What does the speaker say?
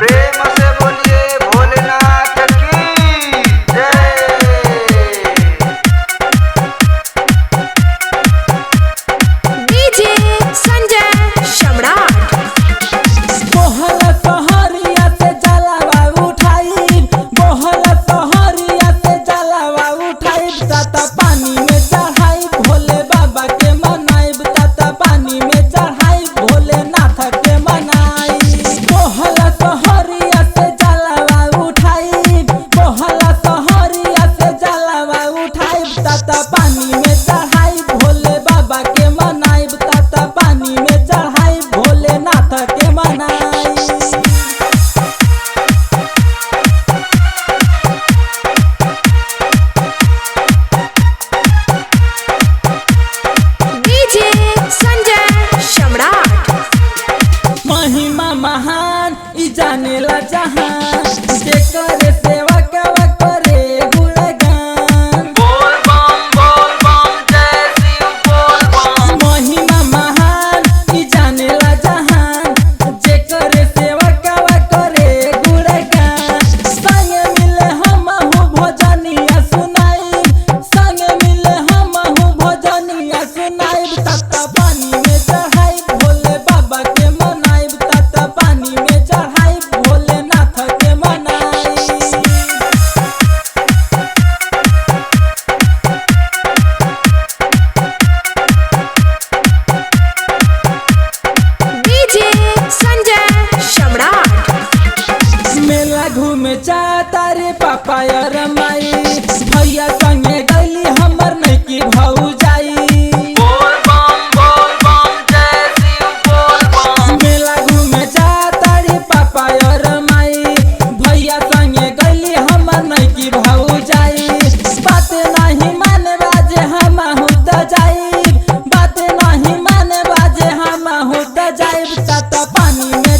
प्रेम से बोलिए भोलेनाथ की जय। डीजे संजय सम्राट। बोहल सहरिया से जलावा उठाई, बोहल सहरिया से जलावा उठाई, ताता पानी में चढ़ाई भोले बाबा के मनाई, ताता पानी में चढ़ाई भोलेनाथ के मनाई। बोहल सहरिया से जलावा उठाई, बोहल सहरिया से जलावा उठाई, ताता पानी में चढ़ाई भोले बाबा के मनाई, ताता पानी में चढ़ाई भोलेनाथ के मनाई। डीजे संजय सम्राट। महिमा महान ई जानेला जहान, जेकर सेवा कवा करे गुणगान। बोल बम जय शिव बोल बम। महिमा महान ई जानेला जहान, जेकर सेवा कवा करे गुणगान। संग मिले हमहु भजनिया सुनाई, संग मिले हमहु भजनिया सुनाई, ताता पानी में चढ़ाई भोले बाबा के मनाई, ताता पानी में चढ़ाई भोलेनाथ के मनाई। डीजे संजय सम्राट। मेला घूमे जाता रे पापा और माई, भैया संगे गईली हमर नैकी भौजाई। बोल बम जय शिव बोल बम। मेला घूमे जाता रे पापा और माई, भैया संगे गईली हमर नैकी भौजाई। बात नहीं माने बाजे हमहु त जाई, बात नहीं माने बाजे हमहु त जाई, ताता पानी में